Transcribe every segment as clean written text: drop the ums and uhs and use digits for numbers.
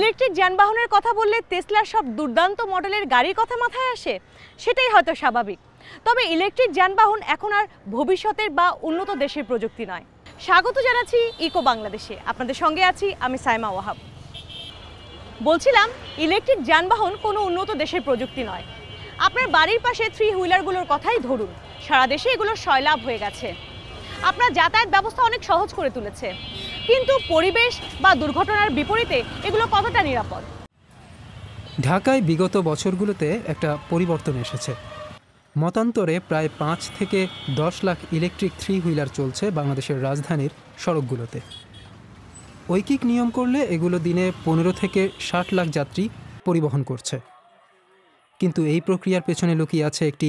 Electric যানবাহনের কথা বললে টেসলার সব দুর্দান্ত মডেলের গাড়ির কথা মাথায় আসে, সেটাই হয়তো স্বাভাবিক। তবে ইলেকট্রিক যানবাহন এখন আর ভবিষ্যতের বা উন্নত দেশের প্রযুক্তি নয়। স্বাগত জানাচ্ছি ইকো বাংলাদেশে, আপনাদের সঙ্গে আছি আমি সাইমা ওয়াহাব। বলছিলাম ইলেকট্রিক যানবাহন কোনো উন্নত দেশের প্রযুক্তি নয়। আপনার বাড়ির পাশে 3 হুইলারগুলোর কথাই ধরুন, সারা দেশে এগুলো সয়লাভ হয়ে গেছে। আপনার যাতায়াত ব্যবস্থা অনেক সহজ করে তুলেছে, কিন্তু পরিবেশ বা দুর্ঘটনার বিপরীতে এগুলো কতটা নিরাপদ? ঢাকায় বিগত বছরগুলোতে একটা পরিবর্তন এসেছে। মতান্তরে প্রায় 5 থেকে 10 লাখ ইলেকট্রিক 3 হুইলার চলছে বাংলাদেশের রাজধানীর সড়কগুলোতে। ঐকিক নিয়ম করলে এগুলো দিনে 15 থেকে 60 লাখ যাত্রী পরিবহন করছে। কিন্তু এই প্রক্রিয়ার পেছনে লুকিয়ে আছে একটি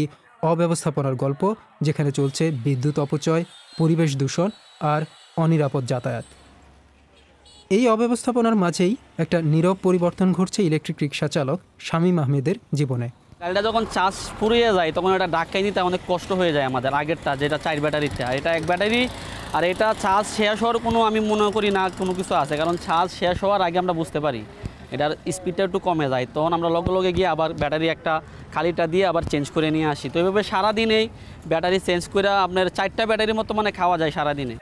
অব্যবস্থাপনার গল্প, যেখানে চলছে বিদ্যুৎ অপচয়, পরিবেশ দূষণ আর অনিরাপদ যাতায়াত। এই অব্যবস্থাপনার মাঝেই একটা নীরব পরিবর্তন ঘটছে ইলেকট্রিক রিক্সা চালক শামীম আহমেদের জীবনে। গাড়িটা যখন চার্জ ফুরিয়ে যায় তখন এটা ঢাকায় নিতে অনেক কষ্ট হয়ে যায় আমাদের। আগেরটা যেটা 4 ব্যাটারিটা, এটা 1 ব্যাটারি, আর এটা চার্জ শেষ হওয়ার কোনো আমি মনে করি না কোনো কিছু আছে, কারণ চার্জ শেষ হওয়ার আগে আমরা বুঝতে পারি এটার স্পিডটা একটু কমে যায়, তখন আমরা লগে লগে গিয়ে আবার ব্যাটারি একটা খালিটা দিয়ে আবার চেঞ্জ করে নিয়ে আসি। তো এইভাবে সারাদিনেই ব্যাটারি চেঞ্জ করে আপনার 4টা ব্যাটারির মতো মানে খাওয়া যায় সারাদিনে।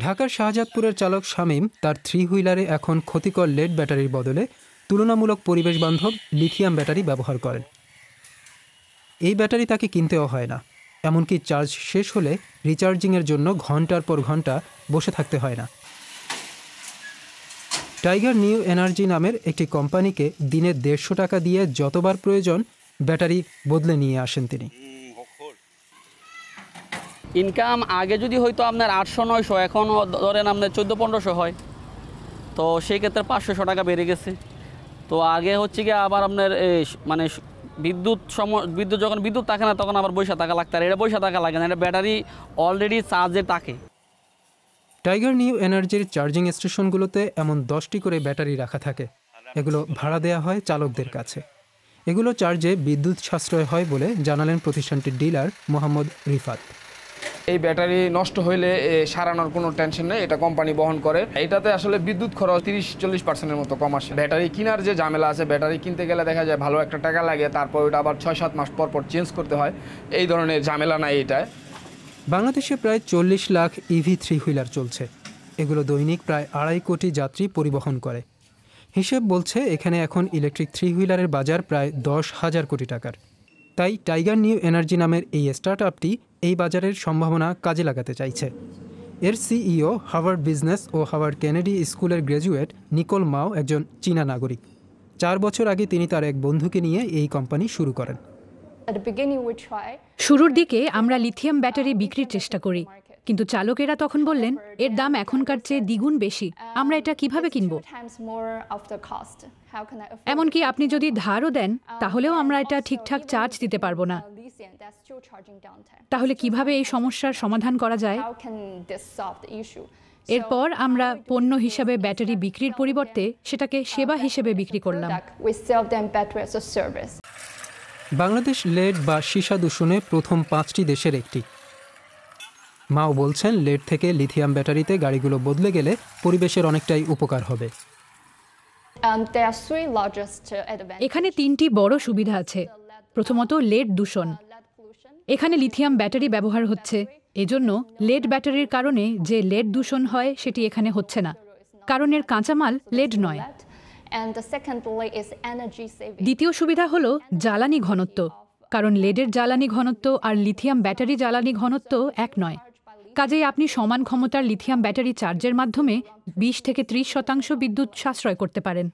ঢাকার শাহজাদপুরের চালক শামীম তার 3 হুইলারে এখন ক্ষতিকর লেড ব্যাটারির বদলে তুলনামূলক পরিবেশ বান্ধব লিথিয়াম ব্যাটারি ব্যবহার করেন। এই ব্যাটারি তাকে কিনতেও হয় না, এমনকি চার্জ শেষ হলে রিচার্জিংয়ের জন্য ঘন্টার পর ঘন্টা বসে থাকতে হয় না। টাইগার নিউ এনার্জি নামের একটি কোম্পানিকে দিনে 150 টাকা দিয়ে যতবার প্রয়োজন ব্যাটারি বদলে নিয়ে আসেন তিনি। ইনকাম আগে যদি হয়তো আপনার 800-900, এখন ধরেন আপনার 1400-1500 হয়, তো সেই ক্ষেত্রে 500 টাকা বেড়ে গেছে। তো আগে হচ্ছে গিয়ে আবার আপনার মানে বিদ্যুৎ যখন বিদ্যুৎ থাকে না তখন আবার বৈশা টাকা লাগতে, আর এটা বৈশা টাকা লাগে না, এটা ব্যাটারি অলরেডি চার্জে থাকে। টাইগার নিউ এনার্জির চার্জিং স্টেশনগুলোতে এমন 10টি করে ব্যাটারি রাখা থাকে। এগুলো ভাড়া দেওয়া হয় চালকদের কাছে। এগুলো চার্জে বিদ্যুৎ সাশ্রয় হয় বলে জানালেন প্রতিষ্ঠানটির ডিলার মোহাম্মদ রিফাত। এই ব্যাটারি নষ্ট হইলে সারানোর কোনো টেনশন নেই, এটা কোম্পানি বহন করে। এটাতে আসলে বিদ্যুৎ খরচ 30-40% মতো কম আসে। ব্যাটারি কেনার যে ঝামেলা আছে, ব্যাটারি কিনতে গেলে দেখা যায় ভালো একটা টাকা লাগে, তারপর ওটা আবার 6-7 মাস পর পর চেঞ্জ করতে হয়। এই ধরনের ঝামেলা নাই এটায়। বাংলাদেশে প্রায় 40 লাখ ইভি 3 হুইলার চলছে। এগুলো দৈনিক প্রায় 2.5 কোটি যাত্রী পরিবহন করে। হিসেব বলছে এখানে এখন ইলেকট্রিক 3 হুইলারের বাজার প্রায় 10,000 কোটি টাকার। তাই টাইগার নিউ এনার্জি নামের এই স্টার্টআপটি এই বাজারের সম্ভাবনা কাজে লাগাতে চাইছে। এর সিইও হার্ভার্ড বিজনেস ও হার্ভার্ড কেনেডি স্কুলের গ্র্যাজুয়েট নিকোল মাও একজন চীনা নাগরিক। 4 বছর আগে তিনি তার এক বন্ধুকে নিয়ে এই কোম্পানি শুরু করেন। শুরুর দিকে আমরা লিথিয়াম ব্যাটারি বিক্রির চেষ্টা করি, কিন্তু চালকেরা তখন বললেন এর দাম এখনকার চেয়ে দ্বিগুণ বেশি, আমরা এটা কিভাবে কিনব? এমনকি আপনি যদি ধারও দেন তাহলেও আমরা এটা ঠিকঠাক চার্জ দিতে পারবো না। তাহলে কিভাবে এই সমস্যার সমাধান করা যায়? এরপর আমরা পণ্য হিসাবে ব্যাটারি বিক্রির পরিবর্তে সেটাকে সেবা হিসেবে বিক্রি করলাম। বাংলাদেশ লেড বা সীসা দূষণে প্রথম 5টি দেশের একটি। মাও বলছেন লেড থেকে লিথিয়াম ব্যাটারিতে গাড়িগুলো বদলে গেলে পরিবেশের অনেকটাই উপকার হবে। এখানে 3টি বড় সুবিধা আছে। প্রথমত লেড দূষণ। এখানে লিথিয়াম ব্যাটারি ব্যবহার হচ্ছে, এজন্য লেড ব্যাটারির কারণে যে লেড দূষণ হয় সেটি এখানে হচ্ছে না, কারণ এর কাঁচামাল লেড নয়। দ্বিতীয় সুবিধা হলো জ্বালানি ঘনত্ব, কারণ লেডের জ্বালানি ঘনত্ব আর লিথিয়াম ব্যাটারি জ্বালানি ঘনত্ব এক নয়। কাজেই আপনি সমান ক্ষমতার লিথিয়াম ব্যাটারি চার্জের মাধ্যমে 20 থেকে 30% বিদ্যুৎ সাশ্রয় করতে পারেন।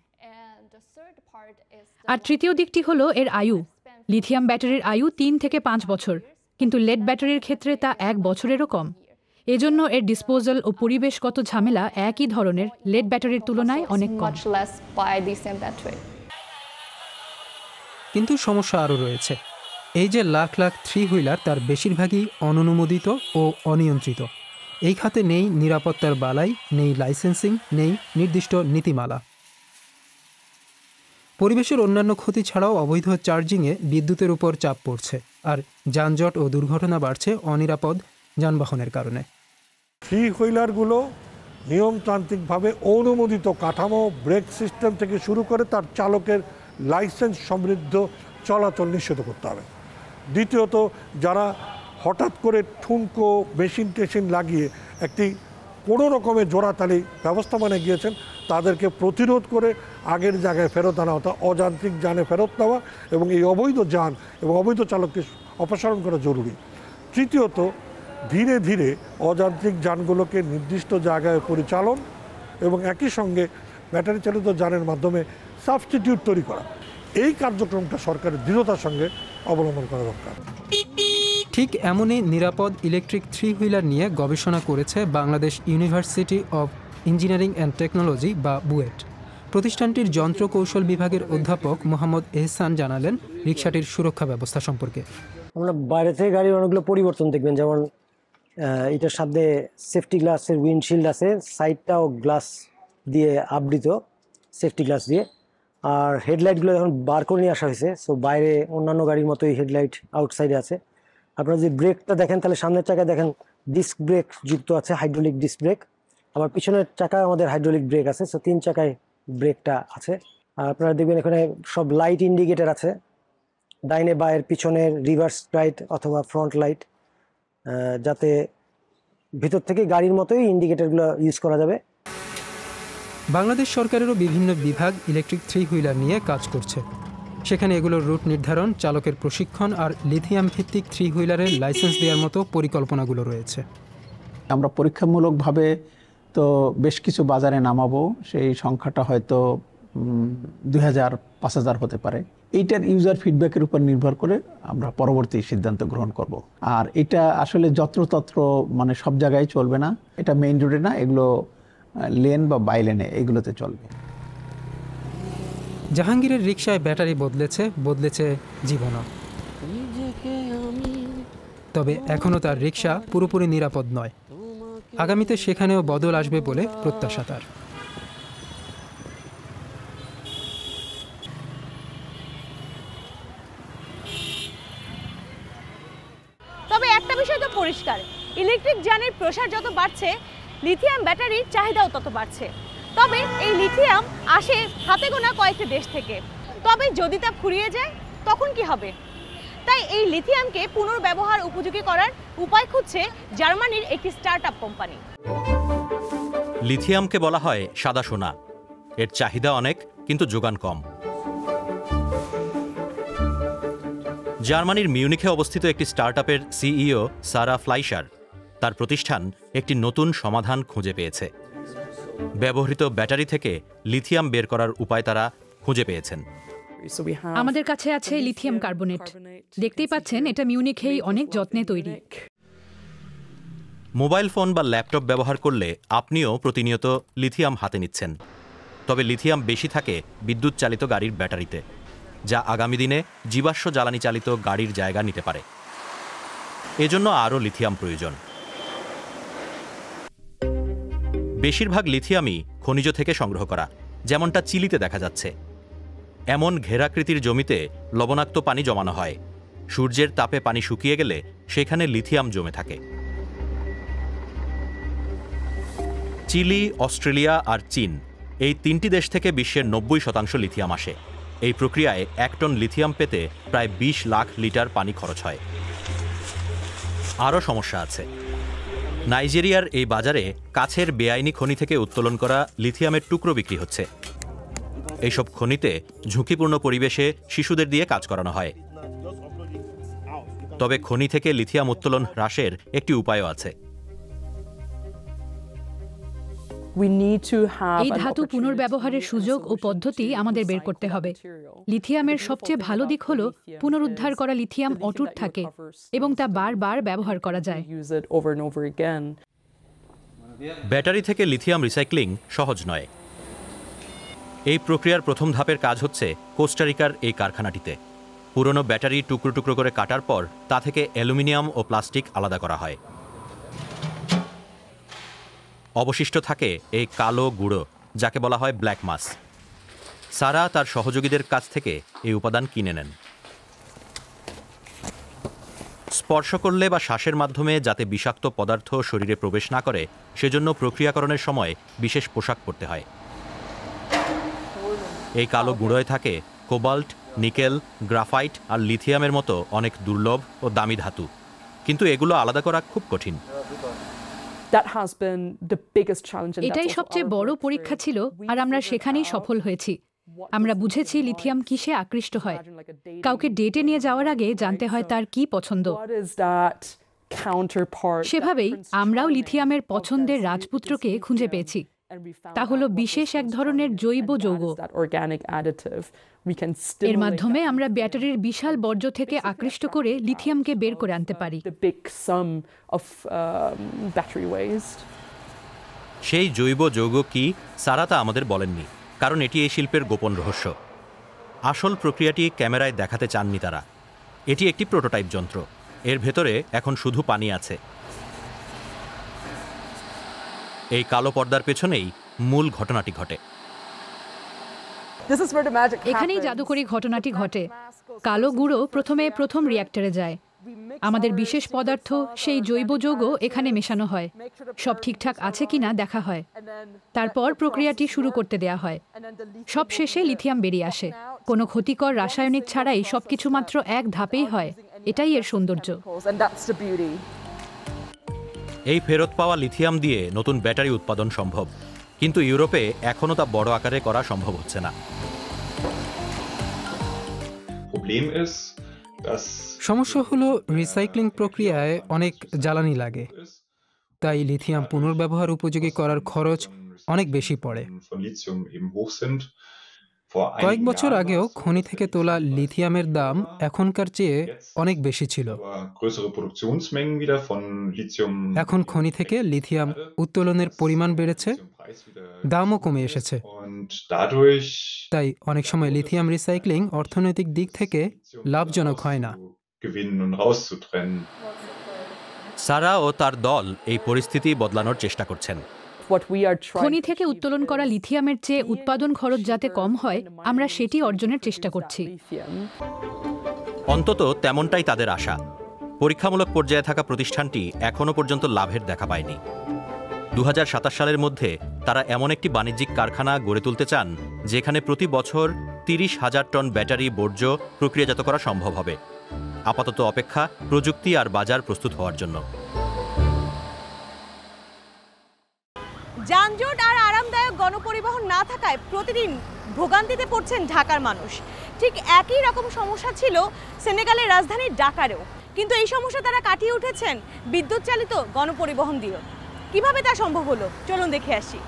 আর তৃতীয় দিকটি হলো এর আয়ু। লিথিয়াম ব্যাটারির আয়ু 3 থেকে 5 বছর, কিন্তু লেড ব্যাটারির ক্ষেত্রে তা 1 বছরেরও কম। এজন্য এর ডিসপোজাল ও পরিবেশগত ঝামেলা একই ধরনের লেড ব্যাটারির তুলনায় অনেক কম। কিন্তু সমস্যা আরও রয়েছে। এই যে লাখ লাখ 3 হুইলার, তার বেশিরভাগই অননুমোদিত ও অনিয়ন্ত্রিত। এই খাতে নেই নিরাপত্তার বালাই, নেই লাইসেন্সিং, নেই নির্দিষ্ট নীতিমালা। পরিবেশের অন্যান্য ক্ষতি ছাড়াও অবৈধ চার্জিংয়ে বিদ্যুতের উপর চাপ পড়ছে, আর যানজট ও দুর্ঘটনা বাড়ছে অনিরাপদ যানবাহনের কারণে। 3 হুইলারগুলো নিয়মতান্ত্রিকভাবে অনুমোদিত কাঠামো, ব্রেক সিস্টেম থেকে শুরু করে তার চালকের লাইসেন্স সমৃদ্ধ চলাচল নিশ্চিত করতে হবে। দ্বিতীয়ত, যারা হঠাৎ করে ঠুনকো মেশিন টেশিন লাগিয়ে একটি কোনো রকমের জোড়াতালি ব্যবস্থাপনায় গিয়েছেন, তাদেরকে প্রতিরোধ করে আগের জায়গায় ফেরত আনা, অর্থাৎ অযান্ত্রিক যানে ফেরত নেওয়া এবং এই অবৈধ যান এবং অবৈধ চালককে অপসারণ করা জরুরি। তৃতীয়ত, ধীরে ধীরে অযান্ত্রিক যানগুলোকে নির্দিষ্ট জায়গায় পরিচালন এবং একই সঙ্গে ব্যাটারি চালিত যানের মাধ্যমে সাবস্টিটিউট তৈরি করা, এই কার্যক্রমটা সরকারের দৃঢ়তার সঙ্গে অবলম্বন করা দরকার। ঠিক এমনই নিরাপদ ইলেকট্রিক থ্রি হুইলার নিয়ে গবেষণা করেছে Bangladesh university of engineering and technology বা বুয়েট। প্রতিষ্ঠানটির যন্ত্র কৌশল বিভাগের অধ্যাপক মোহাম্মদ এহসান জানালেন রিকশাটির সুরক্ষা ব্যবস্থা সম্পর্কে। আমরা বাইরে থেকে গাড়ির অনেকগুলো পরিবর্তন দেখবেন, যেমন এটার সাথে সেফটি গ্লাসের উইন্ডশিল্ড আছে, সাইডটাও গ্লাস দিয়ে আবৃত, সেফটি গ্লাস দিয়ে। আর হেডলাইটগুলো এখন বার করে নিয়ে আসা হয়েছে, সো বাইরে অন্যান্য গাড়ির মতোই হেডলাইট আউটসাইডে আছে। আপনারা যদি ব্রেকটা দেখেন তাহলে সামনের চাকায় দেখেন ডিস্ক ব্রেক যুক্ত আছে, হাইড্রোলিক ডিস্ক ব্রেক। আবার পিছনের চাকায় আমাদের হাইড্রোলিক ব্রেক আছে, সো 3 চাকায় ব্রেকটা আছে। আর আপনারা দেখবেন এখানে সব লাইট ইন্ডিকেটর আছে, ডাইনে বায়ের পিছনের রিভার্স লাইট অথবা ফ্রন্ট লাইট, যাতে ভিতর থেকে গাড়ির মতোই ইন্ডিকেটরগুলো ইউজ করা যাবে। বাংলাদেশ সরকারেরও বিভিন্ন বিভাগ ইলেকট্রিক থ্রি হুইলার নিয়ে কাজ করছে। সেখানে এগুলোর রুট নির্ধারণ, চালকের প্রশিক্ষণ আর লিথিয়াম ভিত্তিক থ্রি হুইলারের লাইসেন্স দেওয়ার মতো পরিকল্পনাগুলো রয়েছে। আমরা পরীক্ষামূলকভাবে তো বেশ কিছু বাজারে নামাবো, সেই সংখ্যাটা হয়তো 2000-5000 হতে পারে। এইটার ইউজার ফিডব্যাকের উপর নির্ভর করে আমরা পরবর্তী সিদ্ধান্ত গ্রহণ করব। আর এটা আসলে যত্রতত্র মানে সব জায়গায় চলবে না, এটা মেইন রোডে না, এগুলো লেন বা বাই লেনে এগুলোতে চলবে। জাহাঙ্গীরের রিকশায় ব্যাটারি বদলেছে জীবনও। তবে এখনও তার রিকশা পুরোপুরি নিরাপদ নয়। আগামীতে সেখানেও বদল আসবে বলে প্রত্যাশা তার। তবে একটা বিষয় তো পরিষ্কার, ইলেকট্রিক যানের প্রসার যত বাড়ছে, লিথিয়াম ব্যাটারির চাহিদাও তত বাড়ছে। তবে এই লিথিয়াম আসে হাতে গোনা কয়েকটি দেশ থেকে। তবে যদি তা ফুরিয়ে যায় তখন কি হবে? তাই এই লিথিয়ামকে পুনর্ব্যবহার উপযোগী করার উপায় খুঁজছে জার্মানির একটি স্টার্টআপ কোম্পানি। লিথিয়ামকে বলা হয় সাদা সোনা। এর চাহিদা অনেক, কিন্তু যোগান কম। জার্মানির মিউনিখে অবস্থিত একটি স্টার্টআপের সিইও সারা ফ্লাইশার তার প্রতিষ্ঠান একটি নতুন সমাধান খুঁজে পেয়েছে। ব্যবহৃত ব্যাটারি থেকে লিথিয়াম বের করার উপায় তারা খুঁজে পেয়েছেন। আমাদের কাছে আছে লিথিয়াম কার্বনেট। দেখতেই পাচ্ছেন এটা মিউনিখেই অনেক যত্নে তৈরি। মোবাইল ফোন বা ল্যাপটপ ব্যবহার করলে আপনিও প্রতিনিয়ত লিথিয়াম হাতে নিচ্ছেন। তবে লিথিয়াম বেশি থাকে বিদ্যুৎ চালিত গাড়ির ব্যাটারিতে, যা আগামী দিনে জীবাশ্ম জ্বালানি চালিত গাড়ির জায়গা নিতে পারে। এজন্য আরও লিথিয়াম প্রয়োজন। বেশিরভাগ লিথিয়ামই খনিজ থেকে সংগ্রহ করা, যেমনটা চিলিতে দেখা যাচ্ছে। এমন ঘেরাকৃতির জমিতে লবণাক্ত পানি জমানো হয়। সূর্যের তাপে পানি শুকিয়ে গেলে সেখানে লিথিয়াম জমে থাকে। চিলি, অস্ট্রেলিয়া আর চীন, এই 3টি দেশ থেকে বিশ্বের 90% লিথিয়াম আসে। এই প্রক্রিয়ায় 1 টন লিথিয়াম পেতে প্রায় 20 লাখ লিটার পানি খরচ হয়। আরও সমস্যা আছে। নাইজেরিয়ার এই বাজারে কাছের বেআইনি খনি থেকে উত্তোলন করা লিথিয়ামের টুকরো বিক্রি হচ্ছে। এইসব খনিতে ঝুঁকিপূর্ণ পরিবেশে শিশুদের দিয়ে কাজ করানো হয়। তবে খনি থেকে লিথিয়াম উত্তোলন হ্রাসের একটি উপায়ও আছে। এই ধাতু পুনর্ব্যবহারের সুযোগ ও পদ্ধতি আমাদের বের করতে হবে। লিথিয়ামের সবচেয়ে ভালো দিক হলো পুনরুদ্ধার করা লিথিয়াম অটুট থাকে এবং তা বারবার ব্যবহার করা যায়। ব্যাটারি থেকে লিথিয়াম রিসাইক্লিং সহজ নয়। এই প্রক্রিয়ার প্রথম ধাপের কাজ হচ্ছে কোস্টারিকার এই কারখানাটিতে। পুরনো ব্যাটারি টুকরো টুকরো করে কাটার পর তা থেকে অ্যালুমিনিয়াম ও প্লাস্টিক আলাদা করা হয়। অবশিষ্ট থাকে এই কালো গুঁড়ো, যাকে বলা হয় ব্ল্যাক মাস। সারা তার সহযোগীদের কাছ থেকে এই উপাদান কিনে নেন। স্পর্শ করলে বা শ্বাসের মাধ্যমে যাতে বিষাক্ত পদার্থ শরীরে প্রবেশ না করে সেজন্য প্রক্রিয়াকরণের সময় বিশেষ পোশাক পরতে হয়। এই কালো গুঁড়োয় থাকে কোবাল্ট, নিকেল, গ্রাফাইট আর লিথিয়ামের মতো অনেক দুর্লভ ও দামি ধাতু, কিন্তু এগুলো আলাদা করা খুব কঠিন। এটাই সবচেয়ে বড় পরীক্ষা ছিল, আর আমরা সেখানেই সফল হয়েছি। আমরা বুঝেছি লিথিয়াম কিসে আকৃষ্ট হয়। কাউকে ডেটে নিয়ে যাওয়ার আগে জানতে হয় তার কি পছন্দ। সেভাবেই আমরাও লিথিয়ামের পছন্দের রাজপুত্রকে খুঁজে পেয়েছি। তা হলো বিশেষ এক ধরনের জৈব যৌগ। এর মাধ্যমে আমরা ব্যাটারির বিশাল বর্জ্য থেকে আকৃষ্ট করে লিথিয়ামকে বের করে আনতে পারি। সেই জৈব যৌগ কি সারা তা আমাদের বলেননি, কারণ এটি এই শিল্পের গোপন রহস্য। আসল প্রক্রিয়াটি ক্যামেরায় দেখাতে চাননি তারা। এটি একটি প্রোটোটাইপ যন্ত্র, এর ভেতরে এখন শুধু পানি আছে। এই কালো পর্দার পেছনেই মূল ঘটনাটি ঘটে। এখানেই জাদুকরী ঘটনাটি ঘটে। কালো গুঁড়ো প্রথম রিঅ্যাক্টরে যায়। আমাদের বিশেষ পদার্থ, সেই জৈব যৌগ এখানে মেশানো হয়। সব ঠিকঠাক আছে কিনা দেখা হয়। তারপর প্রক্রিয়াটি শুরু করতে দেয়া হয়। সব শেষে লিথিয়াম বেরিয়ে আসে। কোনো ক্ষতিকর রাসায়নিক ছাড়াই সবকিছু মাত্র এক ধাপেই হয়। এটাই এর সৌন্দর্য। এই ফেরত পাওয়া লিথিয়াম দিয়ে নতুন ব্যাটারি উৎপাদন সম্ভব, কিন্তু ইউরোপে এখনও তা বড় আকারে করা সম্ভব হচ্ছে না। সমস্যা হলো রিসাইক্লিং প্রক্রিয়ায় অনেক জ্বালানি লাগে, তাই লিথিয়াম পুনর্ব্যবহার উপযোগী করার খরচ অনেক বেশি পড়ে। কয়েক বছর আগেও খনি থেকে তোলা লিথিয়ামের দাম এখনকার চেয়ে অনেক বেশি ছিল। এখন খনি থেকে লিথিয়াম উত্তোলনের পরিমাণ বেড়েছে, দামও কমে এসেছে। তাই অনেক সময় লিথিয়াম রিসাইক্লিং অর্থনৈতিক দিক থেকে লাভজনক হয় না। সারা ও তার দল এই পরিস্থিতি বদলানোর চেষ্টা করছেন। খনি থেকে উত্তোলন করা লিথিয়ামের চেয়ে উৎপাদন খরচ যাতে কম হয়, আমরা সেটি অর্জনের চেষ্টা করছি। অন্তত তেমনটাই তাদের আশা। পরীক্ষামূলক পর্যায়ে থাকা প্রতিষ্ঠানটি এখনও পর্যন্ত লাভের দেখা পায়নি। 2027 সালের মধ্যে তারা এমন একটি বাণিজ্যিক কারখানা গড়ে তুলতে চান যেখানে প্রতি বছর 30,000 টন ব্যাটারি বর্জ্য প্রক্রিয়াজাত করা সম্ভব হবে। আপাতত অপেক্ষা প্রযুক্তি আর বাজার প্রস্তুত হওয়ার জন্য। যানজট আর আরামদায়ক গণপরিবহন না থাকায় প্রতিদিন ভোগান্তিতে পড়ছেন ঢাকার মানুষ। ঠিক একই রকম সমস্যা ছিল সেনেগালের রাজধানী ঢাকারেও, কিন্তু এই সমস্যা তারা কাটিয়ে উঠেছেন বিদ্যুৎ চালিত গণপরিবহন দিয়ে। কিভাবে তা সম্ভব হলো চলুন দেখে আসি।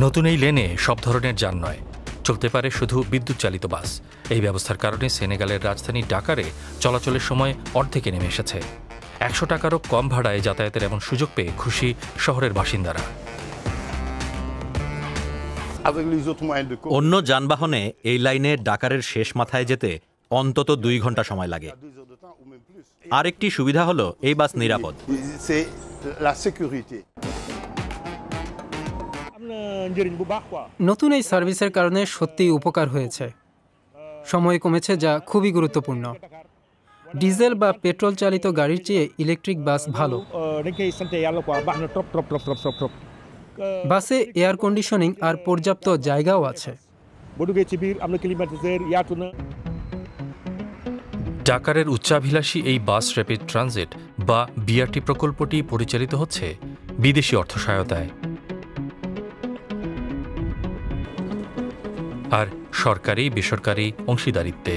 নতুন এই লেনে সব ধরনের যান নয়, চলতে পারে শুধু বিদ্যুৎ চালিত বাস। এই ব্যবস্থার কারণে সেনেগালের রাজধানী ঢাকারে চলাচলের সময় অর্ধেকে নেমে এসেছে। 100 টাকারও কম ভাড়ায় যাতায়াতের এমন সুযোগ পেয়ে খুশি শহরের বাসিন্দারা। অন্য যানবাহনে এই লাইনে ঢাকারের শেষ মাথায় যেতে অন্তত 2 ঘন্টা সময় লাগে। আরেকটি সুবিধা হলো এই বাস নিরাপদ। নতুন এই সার্ভিসের কারণে সত্যিই উপকার হয়েছে। সময় কমেছে, যা খুবই গুরুত্বপূর্ণ। ডিজেল বা পেট্রোল চালিত গাড়ির চেয়ে ইলেকট্রিক বাস ভালো। বাসে এয়ার কন্ডিশনিং আর পর্যাপ্ত জায়গাও আছে। ঢাকারের উচ্চাভিলাষী এই বাস র্যাপিড ট্রানজিট বা বিআরটি প্রকল্পটি পরিচালিত হচ্ছে বিদেশি অর্থ সহায়তায় আর সরকারি বেসরকারি অংশীদারিত্বে।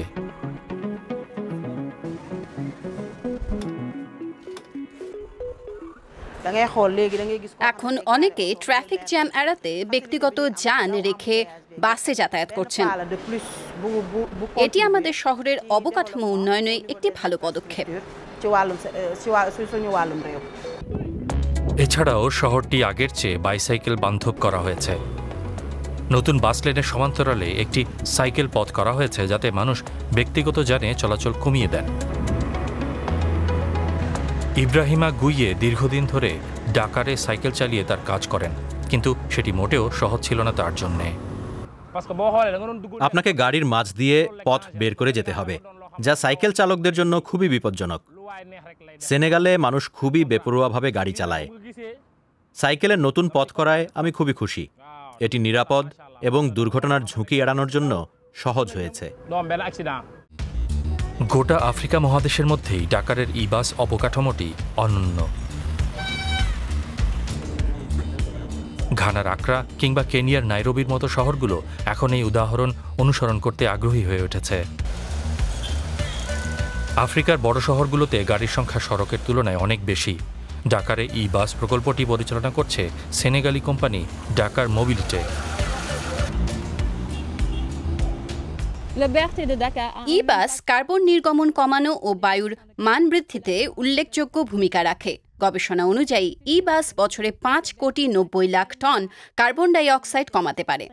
এখন অনেকে ট্রাফিক জ্যাম এড়াতে ব্যক্তিগত যান রেখে বাসে যাতায়াত করছেন। এটি আমাদের শহরের অবকাঠামো উন্নয়নে একটি ভালো পদক্ষেপ। এছাড়াও শহরটি আগের চেয়ে বাইসাইকেল বান্ধব করা হয়েছে। নতুন বাস লেনের সমান্তরালে একটি সাইকেল পথ করা হয়েছে যাতে মানুষ ব্যক্তিগত যানে চলাচল কমিয়ে দেন। ইব্রাহিমা গুইয়ে দীর্ঘদিন ধরে ঢাকারে সাইকেল চালিয়ে তার কাজ করেন, কিন্তু সেটি মোটেও সহজ ছিল না তার জন্যে। আপনাকে গাড়ির মাঝ দিয়ে পথ বের করে যেতে হবে। যা সাইকেল চালকদের জন্য খুবই বিপজ্জনক। সেনেগালে মানুষ খুবই বেপরোয়াভাবে গাড়ি চালায়। সাইকেলের নতুন পথ করায় আমি খুবই খুশি। এটি নিরাপদ এবং দুর্ঘটনার ঝুঁকি এড়ানোর জন্য সহজ হয়েছে। গোটা আফ্রিকা মহাদেশের মধ্যেই ডাকারের ই-বাস অবকাঠামোটি অনন্য। ঘানার আকরা কিংবা কেনিয়ার নাইরোবির মতো শহরগুলো এখন এই উদাহরণ অনুসরণ করতে আগ্রহী হয়ে উঠেছে। আফ্রিকার বড় শহরগুলোতে গাড়ির সংখ্যা সড়কের তুলনায় অনেক বেশি। ডাকারে ই-বাস প্রকল্পটি পরিচালনা করছে সেনেগালি কোম্পানি ডাকার মোবিলিটে। ই-বাস কার্বন নির্গমন কমানো ও বায়ুর মান বৃদ্ধিতে উল্লেখযোগ্য ভূমিকা রাখে। গবেষণা অনুযায়ী ই-বাস বছরে 5,90,00,000 টন কার্বন ডাই অক্সাইড কমাতে পারে।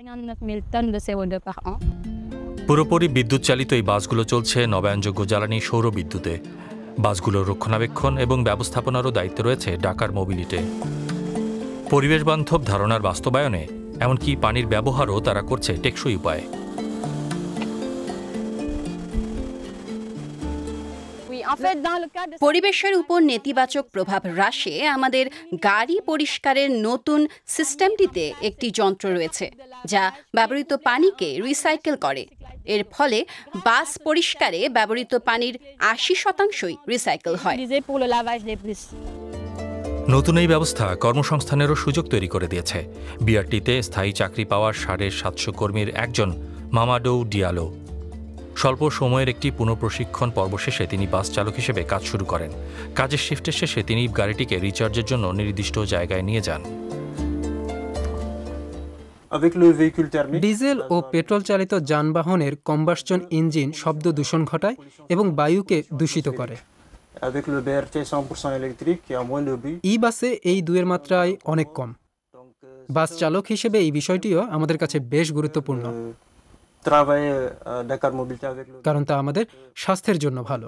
পুরোপুরি বিদ্যুৎ চালিত এই বাসগুলো চলছে নবায়নযোগ্য জ্বালানি সৌর বিদ্যুতে। বাসগুলোর রক্ষণাবেক্ষণ এবং ব্যবস্থাপনারও দায়িত্ব রয়েছে ডাকার মোবিলিটে। পরিবেশ বান্ধব ধারণার বাস্তবায়নে এমনকি পানির ব্যবহারও তারা করছে টেকসই উপায়ে। পরিবেশের উপর নেতিবাচক প্রভাব হ্রাসে আমাদের গাড়ি পরিষ্কারের নতুন সিস্টেমটিতে একটি যন্ত্র রয়েছে যা ব্যবহৃত পানিকে রিসাইকেল করে। এর ফলে বাস পরিষ্কারে ব্যবহৃত পানির 80% রিসাইকেল হয়। নতুন এই ব্যবস্থা কর্মসংস্থানেরও সুযোগ তৈরি করে দিয়েছে। বিআরটিতে স্থায়ী চাকরি পাওয়ার 750 কর্মীর একজন মামাডৌ ডিয়ালো। স্বল্প সময়ের একটি পুনঃপ্রশিক্ষণ পর্ব শেষে তিনি বাস চালক হিসেবে কাজ শুরু করেন। কাজের শিফটের শেষে তিনি গাড়িটিকে রিচার্জের জন্য নির্দিষ্ট জায়গায় নিয়ে যান। ডিজেল ও পেট্রোল চালিত যানবাহনের কম্বাসশন ইঞ্জিন শব্দ দূষণ ঘটায় এবং বায়ুকে দূষিত করে। ই বাসে এই দুয়ের মাত্রায় অনেক কম। বাস চালক হিসেবে এই বিষয়টিও আমাদের কাছে বেশ গুরুত্বপূর্ণ, কারণ তা আমাদের স্বাস্থ্যের জন্য ভালো।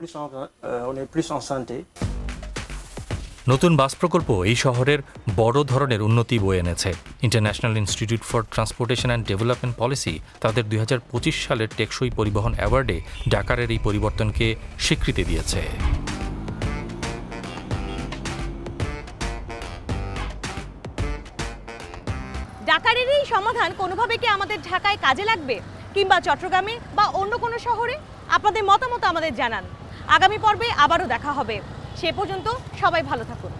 নতুন বাস প্রকল্প এই শহরের বড় ধরনের উন্নতি বয়ে এনেছে। International institute for transportation and development policy তাদের 2025 সালের টেকসই পরিবহন অ্যাওয়ার্ডে ডাকারের এই পরিবর্তনকে স্বীকৃতি দিয়েছে। ডাকারের এই সমাধান কোনোভাবে কি আমাদের ঢাকায় কাজে লাগবে, কিংবা চট্টগ্রামে বা অন্য কোনো শহরে? আপনাদের মতামত আমাদের জানান। আগামী পর্বে আবারও দেখা হবে। সে পর্যন্ত সবাই ভালো থাকুন।